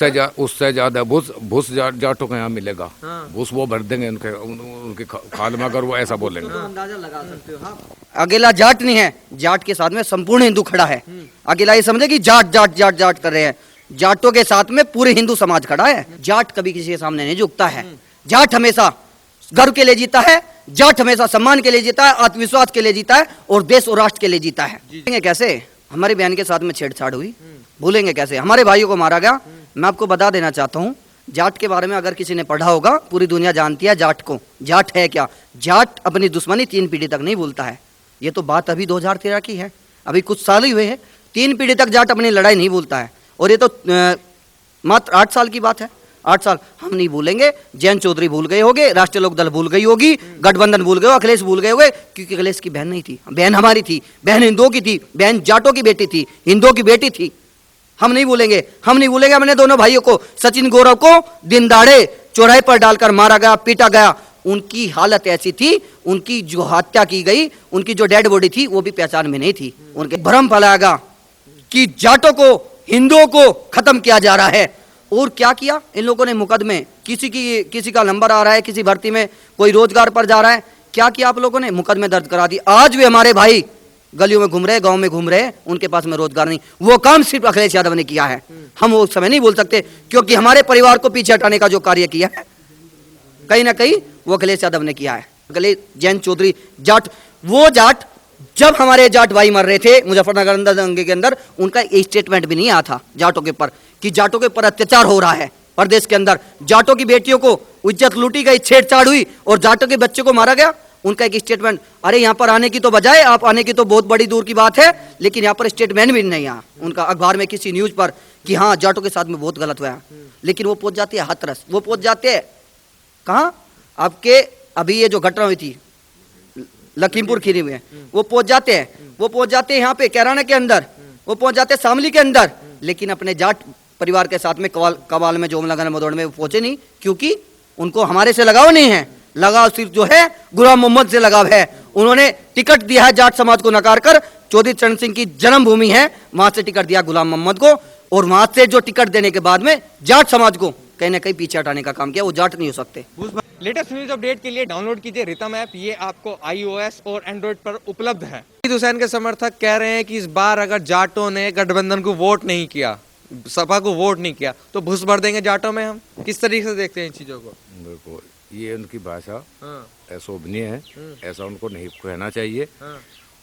उससे ज्यादा भूस जाटों को यहाँ मिलेगा। भूस वो भर देंगे उनके खाल में, अगर वो ऐसा बोलेंगे। तो अंदाजा लगा सकते हो आप। अकेला जाट नहीं है, जाट के साथ में संपूर्ण हिंदू खड़ा है। अकेला ये समझे कि जाट जाट जाट जाट कर रहे हैं, जाटों के साथ में पूरे हिंदू समाज खड़ा है। जाट कभी किसी के सामने नहीं झुकता है। जाट हमेशा गर्व के लिए जीता है, जाट हमेशा सम्मान के लिए जीता है, आत्मविश्वास के लिए जीता है और देश और राष्ट्र के लिए जीता है। भूलेंगे कैसे? हमारी बहन के साथ में छेड़छाड़ हुई, भूलेंगे कैसे? हमारे भाइयों को मारा गया। मैं आपको बता देना चाहता हूँ, जाट के बारे में अगर किसी ने पढ़ा होगा, पूरी दुनिया जानती है जाट को। जाट है क्या? जाट अपनी दुश्मनी 3 पीढ़ी तक नहीं भूलता है। ये तो बात अभी 2013 की है, अभी कुछ साल ही हुए हैं। 3 पीढ़ी तक जाट अपनी लड़ाई नहीं भूलता है। और ये तो मात्र 8 साल की बात है। 8 साल हम नहीं भूलेंगे। जयंत चौधरी भूल गए होंगे, राष्ट्रीय लोक दल भूल गई होगी, गठबंधन भूल गए, अखिलेश भूल गए होंगे, क्योंकि अखिलेश की बहन नहीं थी, बहन हमारी थी, बहन हिंदुओं की थी, बहन जाटों की बेटी थी, हिंदुओं की बेटी थी। हम नहीं भूलेंगे, हम नहीं भूलेंगे अपने दोनों भाइयों को। सचिन गौरव को दिन दहाड़े चौराहे पर डालकर मारा गया, पीटा गया। उनकी हालत ऐसी थी, उनकी जो हत्या की गई, उनकी जो डेड बॉडी थी वो भी पहचान में नहीं थी। उनके भ्रम फैलाया गया कि जाटों को, हिंदुओं को खत्म किया जा रहा है। और क्या किया इन लोगों ने? मुकदमे, किसी का नंबर आ रहा है, किसी भर्ती में कोई रोजगार पर जा रहा है, क्या किया आप लोगों ने? मुकदमे दर्ज करा दिए। आज भी हमारे भाई गलियों में घूम रहे, गांव में घूम रहे, उनके पास में रोजगार नहीं। वो काम सिर्फ अखिलेश यादव ने किया है। हम वो समय नहीं बोल सकते, क्योंकि हमारे परिवार को पीछे हटाने का जो कार्य किया है कहीं ना कहीं वो अखिलेश यादव ने किया है। अखिलेश, जयंत चौधरी, जाट, वो जाट जब हमारे जाट भाई मर रहे थे मुजफ्फरनगर दंगे के अंदर, उनका एक स्टेटमेंट भी नहीं आया था जाटों के ऊपर कि जाटों के ऊपर अत्याचार हो रहा है प्रदेश के अंदर, जाटों की बेटियों को इज्जत लूटी गई, छेड़छाड़ हुई और जाटों के बच्चे को मारा गया। उनका एक स्टेटमेंट, अरे यहाँ पर आने की तो बजाय, आप आने की तो बहुत बड़ी दूर की बात है, लेकिन यहाँ पर स्टेटमेंट भी नहीं आया उनका अखबार में किसी न्यूज पर कि हाँ जाटों के साथ में बहुत गलत हुआ। लेकिन वो पहुंच जाती है हाथरस, वो पहुंच जाते हैं कहाँ? आपके अभी ये जो घटना हुई थी लखीमपुर खीरी में, वो पहुंच जाते हैं, वो पहुंच जाते हैं यहाँ पे कैराना के अंदर, वो पहुंच जाते हैं शामली के अंदर, लेकिन अपने जाट परिवार के साथ में कवाल में, जोम लगन मदोड़ में पहुंचे नहीं, क्योंकि उनको हमारे से लगाव नहीं है। लगाव सिर्फ जो है गुलाम मोहम्मद से लगाव है। उन्होंने टिकट दिया है जाट समाज को नकार कर, चौधरी चरण सिंह की जन्मभूमि है, वहां से टिकट दिया गुलाम मोहम्मद को, और वहां से जो टिकट देने के बाद में जाट समाज को कहीं ना कहीं पीछे हटाने का काम किया। वो जाट नहीं हो सकते। लेटेस्ट न्यूज अपडेट के लिए डाउनलोड कीजिए रितम ऐप। ये आपको iOS और एंड्रॉइड पर उपलब्ध है। हुसैन के समर्थक कह रहे हैं कि इस बार अगर जाटों ने गठबंधन को वोट नहीं किया, सपा को वोट नहीं किया, तो घुस भर देंगे जाटों में। हम किस तरीके से देखते हैं इन चीजों को? देखो, ये उनकी भाषा अशोभनीय है, ऐसा उनको नहीं कहना चाहिए।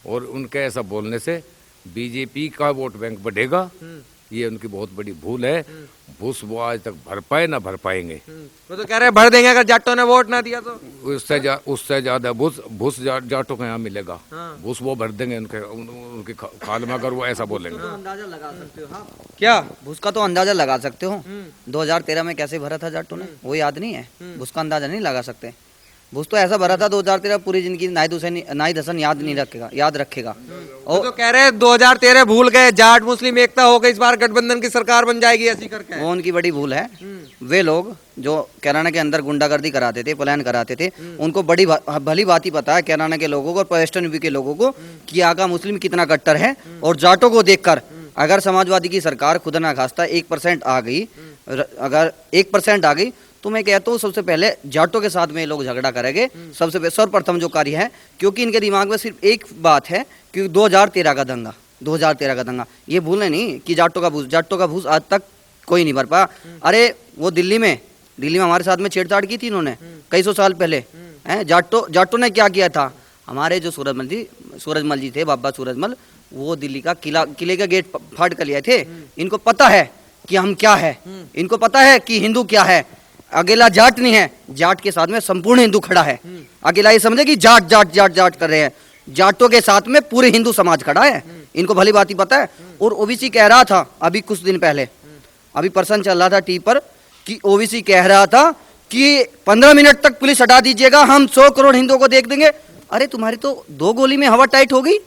और उनके ऐसा बोलने से बीजेपी का वोट बैंक बढ़ेगा, ये उनकी बहुत बड़ी भूल है। भूस वो आज तक भर पाए ना भर पाएंगे। वो तो कह रहे हैं भर देंगे अगर जाटों ने वोट ना दिया तो। उससे ज्यादा भूस जाटों को यहाँ मिलेगा। भूस वो भर देंगे उनके खाल में, अगर वो ऐसा बोलेंगे। तो अंदाजा लगा सकते हो आप। क्या भूस का तो अंदाजा लगा सकते हो। 2013 में कैसे भरा था जाटों ने, वो याद नहीं है? भूस का अंदाजा नहीं लगा सकते। भूस तो ऐसा भरा था 2013, पूरी जिंदगी नाहिद हसन याद नहीं रखेगा, याद रखेगा। वो तो कह रहे हैं 2013 भूल गए, जाट मुस्लिम एकता हो गई, इस बार गठबंधन की सरकार बन जाएगी ऐसी करके। वो उनकी बड़ी भूल है। वे लोग जो कैराना के अंदर गुंडागर्दी कराते थे, पलायन कराते थे, उनको बड़ी भली बात ही पता है कैराना के लोगों को और वेस्टर्न यूपी के लोगों को कि आगा मुस्लिम कितना कट्टर है। और जाटों को देखकर अगर समाजवादी की सरकार खुद ना खास्ता 1% आ गई, अगर 1% आ गई, तो मैं कहता हूँ सबसे पहले जाटों के साथ में लोग झगड़ा करेंगे। सबसे सर्वप्रथम जो कार्य है, क्योंकि इनके दिमाग में सिर्फ एक बात है कि 2013 का दंगा, 2013 का दंगा, ये भूलें नहीं कि जाटों का भूस आज तक कोई नहीं भर पाया। अरे वो दिल्ली में हमारे साथ में छेड़छाड़ की थी इन्होंने कई सौ साल पहले। जाटों ने क्या किया था? हमारे जो सूरजमल जी थे, बाबा सूरजमल, वो दिल्ली का किले का गेट फाड़ कर लिए थे। इनको पता है कि हम क्या है, इनको पता है कि हिंदू क्या है। अकेला जाट नहीं है, जाट के साथ में संपूर्ण हिंदू खड़ा है। अकेला ये समझे कि जाट जाट जाट जाट कर रहे हैं, जाटों के साथ में पूरे हिंदू समाज खड़ा है। इनको भली बात ही पता है। और ओबीसी कह रहा था अभी कुछ दिन पहले, अभी प्रश्न चल रहा था टीवी पर कि ओबीसी कह रहा था कि 15 मिनट तक पुलिस हटा दीजिएगा, हम 100 करोड़ हिंदुओं को देख देंगे। अरे तुम्हारी तो 2 गोली में हवा टाइट हो गई।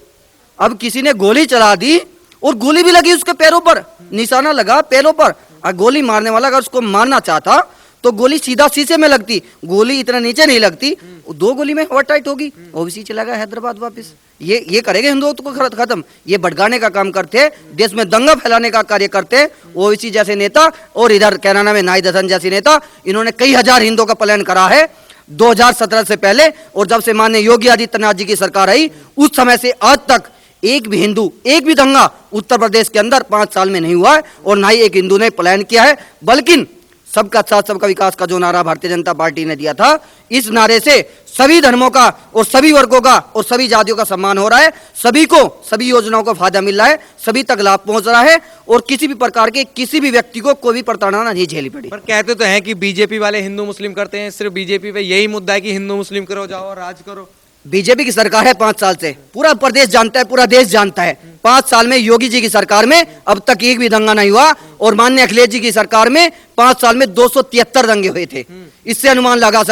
अब किसी ने गोली चला दी और गोली भी लगी उसके पैरों पर, निशाना लगा पैरों पर। गोली मारने वाला अगर उसको मारना चाहता तो गोली सीधा शीशे में लगती, गोली इतना नीचे नहीं लगती, 2 गोली में ओवर टाइट होगी, ओबीसी चला गया हैदराबाद वापस। ये करेगा हिंदुत्व को खत्म, ये भड़काने का काम करते, देश में दंगा फैलाने का कार्य करते ओबीसी जैसे नेता, और इधर क्या नाम है नाहिद हसन जैसे नेता। इन्होंने कई हजार हिंदुओं का पलायन करा है 2017 से पहले, और जब से माननीय योगी आदित्यनाथ जी की सरकार आई उस समय से आज तक एक भी हिंदू, एक भी दंगा उत्तर प्रदेश के अंदर 5 साल में नहीं हुआ है, और ना ही एक हिंदू ने पलायन किया है। बल्कि सबका साथ सबका विकास का जो नारा भारतीय जनता पार्टी ने दिया था, इस नारे से सभी धर्मों का और सभी वर्गों का और सभी जातियों का सम्मान हो रहा है, सभी को सभी योजनाओं का फायदा मिल रहा है, सभी तक लाभ पहुंच रहा है, और किसी भी प्रकार के किसी भी व्यक्ति को कोई भी प्रताड़ना नहीं झेली पड़ी। पर कहते तो हैं कि बीजेपी वाले हिंदू मुस्लिम करते हैं, सिर्फ बीजेपी पे यही मुद्दा है कि हिंदू मुस्लिम करो, जाओ और राज करो। बीजेपी की सरकार है 5 साल से, पूरा प्रदेश जानता है, पूरा देश जानता है। 5 साल में योगी जी की सरकार में अब तक एक भी दंगा नहीं हुआ, और माननीय अखिलेश जी की सरकार में 5 साल में 273 दंगे हुए थे। इससे अनुमान लगा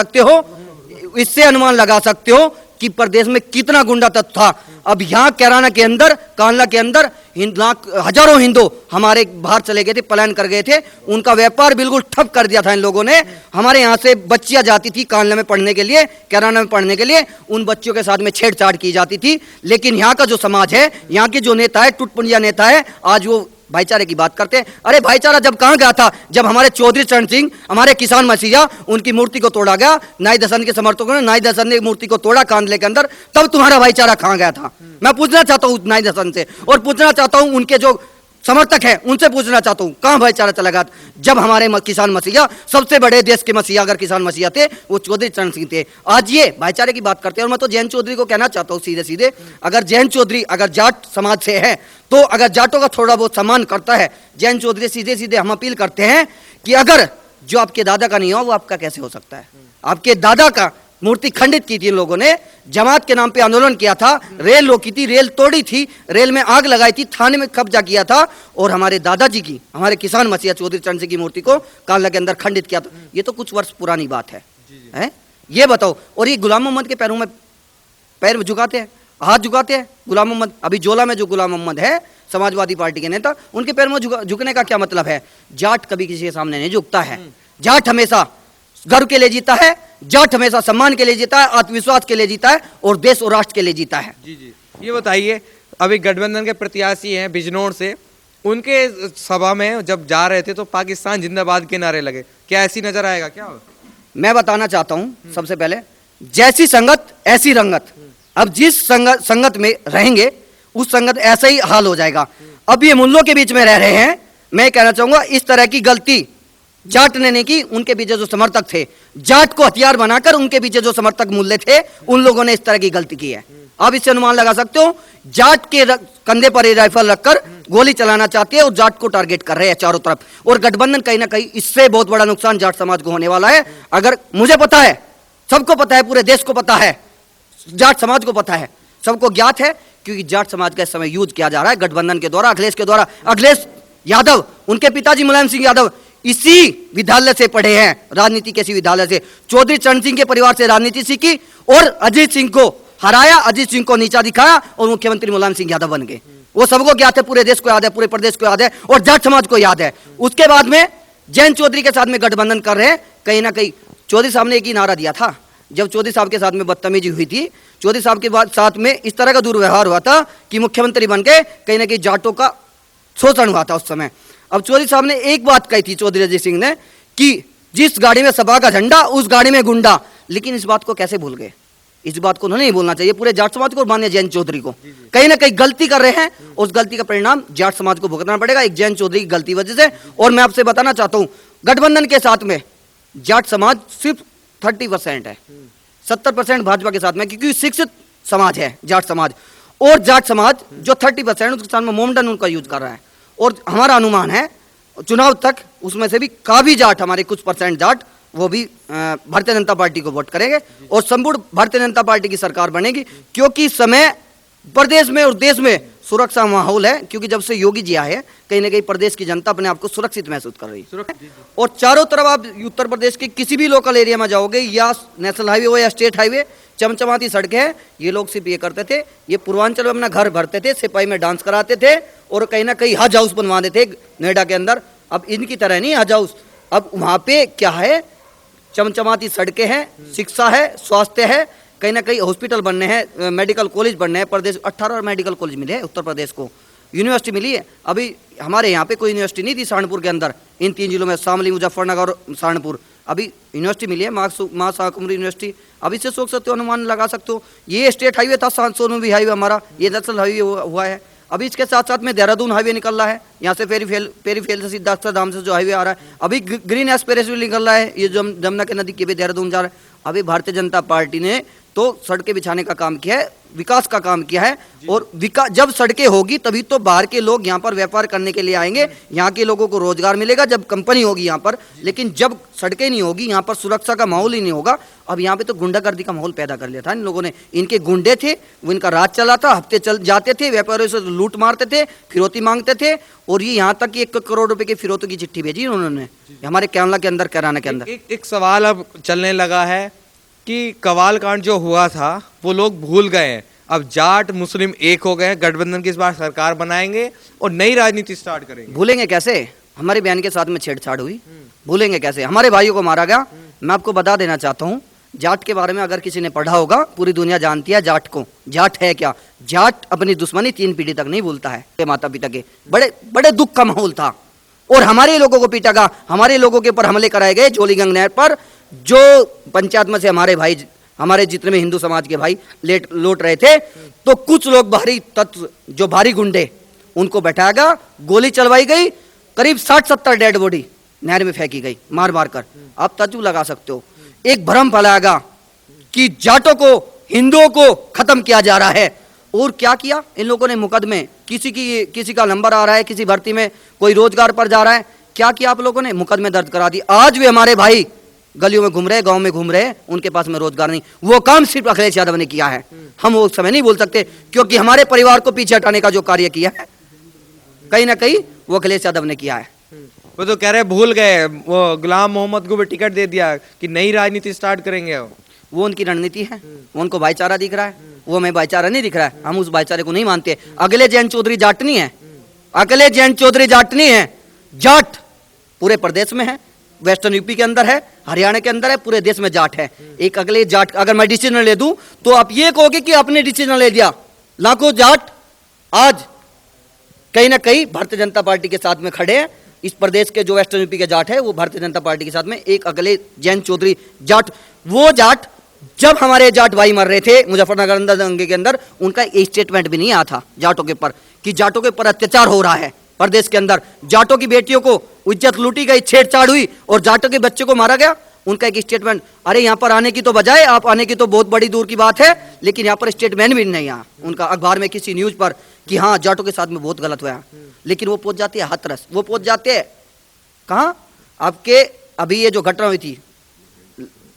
सकते हो कि प्रदेश में कितना गुंडा तत्व था। अब यहाँ कैराना के अंदर, कांडला के अंदर हजारों हिंदू हमारे बाहर चले गए थे, पलायन कर गए थे, उनका व्यापार बिल्कुल ठप कर दिया था इन लोगों ने। हमारे यहाँ से बच्चियां जाती थी कांडला में पढ़ने के लिए, कैराना में पढ़ने के लिए, उन बच्चियों के साथ में छेड़छाड़ की जाती थी। लेकिन यहाँ का जो समाज है, यहाँ के जो नेता है, टुटपुंजिया नेता है, आज वो भाईचारे की बात करते हैं। अरे भाईचारा जब कहाँ गया था? जब हमारे चौधरी चरण सिंह, हमारे किसान मसीहा, उनकी मूर्ति को तोड़ा गया, नाहिद हसन के समर्थकों ने नाहिद हसन ने मूर्ति को तोड़ा कांडले के अंदर, तब तुम्हारा भाईचारा कहाँ गया था? मैं पूछना चाहता हूँ नाहिद हसन से, और पूछना चाहता हूँ उनके जो समर्थक है उनसे पूछना चाहता हूँ, कहाँ भाईचारा चला गया? जब हमारे किसान मसीहा, सबसे बड़े देश के मसीहा अगर किसान मसीहा थे, वो चौधरी चरण सिंह थे। आज ये भाईचारे की बात करते हैं। और मैं तो जैन चौधरी को कहना चाहता हूँ सीधे सीधे, अगर जैन चौधरी अगर जाट समाज से है, तो अगर जाटों का थोड़ा बहुत सम्मान करता है जैन चौधरी, सीधे सीधे हम अपील करते हैं कि अगर जो आपके दादा का नहीं हो वो आपका कैसे हो सकता है? आपके दादा का मूर्ति खंडित की थी इन लोगों ने, जमात के नाम पे आंदोलन किया था, रेल रोकी थी, रेल तोड़ी थी, रेल में आग लगाई थी, थाने में कब्जा किया था, और हमारे दादाजी की, हमारे किसान मसीहा चौधरी चरण सिंह की मूर्ति को कांडला के अंदर खंडित किया था। ये तो कुछ वर्ष पुरानी बात है? ये बताओ। और ये गुलाम मोहम्मद के पैरों में पैर झुकाते हैं, हाथ झुकाते हैं। गुलाम मोहम्मद, अभी जोला में जो गुलाम मोहम्मद है, समाजवादी पार्टी के नेता, उनके पैर में झुकने का क्या मतलब है? जाट कभी किसी के सामने नहीं झुकता है। जाट हमेशा गर्व के लिए जीता है, जाट हमेशा सम्मान के लिए जीता है, आत्मविश्वास के लिए जीता है, और देश और राष्ट्र के लिए जीता है। जी। ये बताइए, अभी गठबंधन के प्रत्याशी हैं बिजनौर से, उनके सभा में जब जा रहे थे तो पाकिस्तान जिंदाबाद के नारे लगे, क्या ऐसी नजर आएगा क्या? मैं बताना चाहता हूं सबसे पहले, जैसी संगत ऐसी रंगत। अब जिस संगत में रहेंगे उस संगत ऐसा ही हाल हो जाएगा। अब ये मुल्लों के बीच में रह रहे हैं, मैं कहना चाहूंगा इस तरह की गलती जाट ने नहीं की। उनके पीछे जो समर्थक थे, जाट को हथियार बनाकर उनके पीछे जो समर्थक मूल्य थे, उन लोगों ने इस तरह की गलती की है। आप इससे अनुमान लगा सकते हो, जाट के कंधे पर राइफल रखकर गोली चलाना चाहते हैं और जाट को टारगेट कर रहे हैं चारों तरफ। और गठबंधन कहीं ना कहीं इससे बहुत बड़ा नुकसान जाट समाज को होने वाला है। अगर मुझे पता है, सबको पता है, पूरे देश को पता है, जाट समाज को पता है, सबको ज्ञात है, क्योंकि जाट समाज का इस समय यूज किया जा रहा है गठबंधन के द्वारा, अखिलेश के द्वारा। अखिलेश यादव, उनके पिताजी मुलायम सिंह यादव इसी विद्यालय से पढ़े हैं, राजनीति के इसी विद्यालय से। चौधरी चरण सिंह के परिवार से राजनीति सीखी और अजीत सिंह को हराया, अजीत सिंह को नीचा दिखाया और मुख्यमंत्री मुलायम सिंह यादव बन गए। वो सबको ज्ञात है, पूरे देश को याद है, पूरे प्रदेश को याद है, और जाट समाज को याद है। उसके बाद में जैन चौधरी के साथ में गठबंधन कर रहे हैं। कहीं ना कहीं चौधरी साहब ने एक ही नारा दिया था, जब चौधरी साहब के साथ में बदतमीजी हुई थी, चौधरी साहब के बाद साथ में इस तरह का दुर्व्यवहार हुआ था कि मुख्यमंत्री बन के कहीं ना कहीं जाटों का शोषण हुआ था उस समय। अब चौधरी साहब ने एक बात कही थी, चौधरी अजीत सिंह ने, कि जिस गाड़ी में सपा का झंडा उस गाड़ी में गुंडा। लेकिन इस बात को कैसे भूल गए? इस बात को नहीं बोलना चाहिए पूरे जाट समाज को और माननीय जैन चौधरी को। कहीं ना कहीं गलती कर रहे हैं, उस गलती का परिणाम जाट समाज को भुगतना पड़ेगा, एक जैन चौधरी की गलती वजह से। और मैं आपसे बताना चाहता हूं, गठबंधन के साथ में जाट समाज सिर्फ 30% है, 70% भाजपा के साथ में, क्योंकि शिक्षित समाज है जाट समाज। और जाट समाज जो 30% उसके साथ में मोमडन उनका यूज कर रहा है। और हमारा अनुमान है चुनाव तक उसमें से भी काफी जाट, हमारे कुछ परसेंट जाट, वो भी भारतीय जनता पार्टी को वोट करेंगे और संपूर्ण भारतीय जनता पार्टी की सरकार बनेगी। क्योंकि इस समय प्रदेश में और देश में सुरक्षा माहौल है, क्योंकि जब से योगी जी आए हैं कहीं ना कहीं प्रदेश की जनता अपने आप को सुरक्षित महसूस कर रही है। और चारों तरफ आप उत्तर प्रदेश के किसी भी लोकल एरिया में जाओगे, या नेशनल हाईवे हो या स्टेट हाईवे, चमचमाती सड़कें हैं। ये लोग सिर्फ ये करते थे, ये पूर्वांचल में अपना घर भरते थे, सिपाही में डांस कराते थे और कहीं ना कहीं हज हाउस बनवाते थे नोएडा के अंदर। अब इनकी तरह नहीं हज हाउस, अब वहाँ पे क्या है चमचमाती सड़कें हैं, शिक्षा है, स्वास्थ्य है, कहीं ना कहीं हॉस्पिटल बनने हैं, मेडिकल कॉलेज बनने हैं। प्रदेश 18 मेडिकल कॉलेज मिले हैं उत्तर प्रदेश को, यूनिवर्सिटी मिली है। अभी हमारे यहाँ पे कोई यूनिवर्सिटी नहीं थी सहारनपुर के अंदर, इन 3 जिलों में शामली, मुजफ्फरनगर और सहारनपुर, अभी यूनिवर्सिटी मिली है, माँ शाकुंभरी यूनिवर्सिटी। अभी से सोच सकते हो, अनुमान लगा सकते हो। ये स्टेट हाईवे था, सोनभद्र हाईवे हमारा, ये नेशनल हाईवे हुआ है। अभी इसके साथ साथ में देहरादून हाईवे निकल रहा है, यहाँ से पेरीफेल से सीधा अक्षरधाम से जो हाईवे आ रहा है। अभी ग्रीन एक्सप्रेस भी निकल रहा है, ये जो जमुना के नदी के भी देहरादून जा रहा है। अभी भारतीय जनता पार्टी ने तो सड़कें बिछाने का काम किया है, विकास का काम किया है। और विकास जब सड़कें होगी तभी तो बाहर के लोग यहाँ पर व्यापार करने के लिए आएंगे, यहाँ के लोगों को रोजगार मिलेगा जब कंपनी होगी यहाँ पर। लेकिन जब सड़कें नहीं होगी, यहाँ पर सुरक्षा का माहौल ही नहीं होगा। अब यहाँ पे तो गुंडागर्दी का माहौल पैदा कर लिया था इन लोगों ने। इनके गुंडे थे, वो इनका राज चला था, हफ्ते चल जाते थे, व्यापारियों से लूट मारते थे, फिरौती मांगते थे। और ये यहाँ तक कि 1 करोड़ रुपए की फिरौती की चिट्ठी भेजी उन्होंने हमारे कैरला के अंदर, कैराना के अंदर। एक सवाल अब चलने लगा है कि कवाल कांड जो हुआ था वो लोग भूल गए हैं। अब जाट मुस्लिम एक हो गए, गठबंधन की इस बार सरकार बनाएंगे और नई राजनीति स्टार्ट करेंगे। भूलेंगे कैसे? हमारी बहन के साथ में छेड़छाड़ हुई, भूलेंगे कैसे? हमारे भाइयों को मारा गया। मैं आपको बता देना चाहता हूँ, जाट के बारे में अगर किसी ने पढ़ा होगा, पूरी दुनिया जानती है जाट को। जाट है क्या? जाट अपनी दुश्मनी 3 पीढ़ी तक नहीं भूलता है। माता पिता के बड़े बड़े दुख का माहौल था और हमारे लोगों को पीटा गया, हमारे लोगों के ऊपर हमले कराए गए जोलीगंग नहर पर। जो पंचायत में से हमारे भाई, हमारे जितने में हिंदू समाज के भाई लौट रहे थे, तो कुछ लोग भारी तत्व, जो भारी गुंडे, उनको बैठाया गया, गोली चलवाई गई, करीब 60-70 डेड बॉडी नहर में फेंकी गई मार मार कर। आप तजुब लगा सकते हो। एक भ्रम फैलाया गया कि जाटों को, हिंदुओं को खत्म किया जा रहा है। और क्या किया इन लोगों ने? मुकदमे, किसी का नंबर आ रहा है, किसी भर्ती में कोई रोजगार पर जा रहा है, क्या किया आप लोगों ने? मुकदमे दर्ज करा दिए। आज भी हमारे भाई गलियों में घूम रहे, गांव में घूम रहे, उनके पास में रोजगार नहीं। वो काम सिर्फ अखिलेश यादव ने किया है। हम वो समय नहीं बोल सकते, क्योंकि हमारे परिवार को पीछे हटाने का जो कार्य किया है, कहीं ना कहीं वो अखिलेश यादव ने किया है। वो तो कह रहे भूल गए, वो गुलाम मोहम्मद को भी टिकट दे दिया कि नई राजनीति स्टार्ट करेंगे। वो उनकी रणनीति है, उनको भाईचारा दिख रहा है, वो हमें भाईचारा नहीं दिख रहा है। हम उस भाईचारे को नहीं मानते। अगले जयंत चौधरी जाट नहीं है, अगले जयंत चौधरी जाट नहीं है। जाट पूरे प्रदेश में है, वेस्टर्न यूपी के अंदर है, हरियाणा के अंदर है, पूरे देश में जाट है। एक अगले जाट, अगर मैं डिसीजन ले दूं तो आप ये कहोगे कि आपने डिसीजन ले दिया। लाखों जाट आज कहीं ना कहीं भारतीय जनता पार्टी के साथ में खड़े हैं। इस प्रदेश के जो वेस्टर्न यूपी के जाट है, वो भारतीय जनता पार्टी के साथ में। एक अगले जयंत चौधरी जाट, वो जाट, जब हमारे जाट भाई मर रहे थे मुजफ्फरनगर अंदर दंगे के अंदर, उनका एक स्टेटमेंट भी नहीं आया था जाटों के ऊपर कि जाटों के ऊपर अत्याचार हो रहा है प्रदेश के अंदर, जाटों की बेटियों को इज्जत लूटी गई, छेड़छाड़ हुई और जाटों के बच्चे को मारा गया। उनका एक स्टेटमेंट, अरे यहाँ पर आने की तो बजाय, आप आने की तो बहुत बड़ी दूर की बात है, लेकिन यहाँ पर स्टेटमेंट भी नहीं आया उनका अखबार में, किसी न्यूज पर, कि हाँ जाटों के साथ में बहुत गलत हुआ। लेकिन वो पहुंच जाते हैं हाथरस, वो पहुंच जाते हैं कहाँ? आपके अभी ये जो घटना हुई थी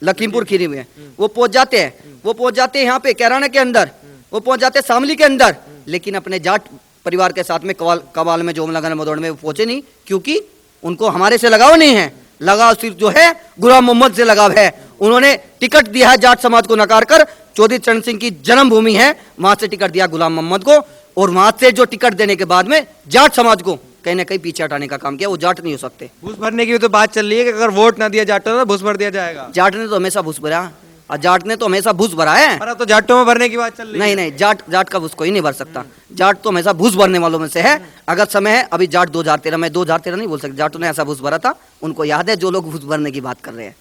लखीमपुर खीरी में, वो पहुंच जाते हैं, वो पहुंच जाते हैं यहाँ पे कैराना के अंदर, वो पहुंच जाते हैं शामली के अंदर। लेकिन अपने जाट परिवार के साथ में कवाल में, जोमनगर मोदौड़ में वो पहुंचे नहीं, क्योंकि उनको हमारे से लगाव नहीं है। लगाव सिर्फ जो है गुलाम मोहम्मद से लगाव है। उन्होंने टिकट दिया है जाट समाज को नकार कर, चौधरी चरण सिंह की जन्मभूमि है, वहां से टिकट दिया गुलाम मोहम्मद को, और वहां से जो टिकट देने के बाद में जाट समाज को कहीं ना कहीं पीछे हटाने का काम किया। वो जाट नहीं हो सकते। घूस भरने की तो बात चल रही है कि अगर वोट ना दिया जाटों तो घूस भर दिया जाएगा। जाट ने तो हमेशा घूस भरा, और जाट ने तो हमेशा घूस भरा है। पर अब तो जाटों में भरने की बात चल रही है। नहीं, जाट का घूस कोई नहीं भर सकता। जाट तो हमेशा घूस भरने वालों में से है। अगर समय है, अभी जाट 2013 में, 2013 नहीं बोल सकते, जाटों ने ऐसा घूस भरा था, उनको याद है जो लोग घूस भरने की बात कर रहे हैं।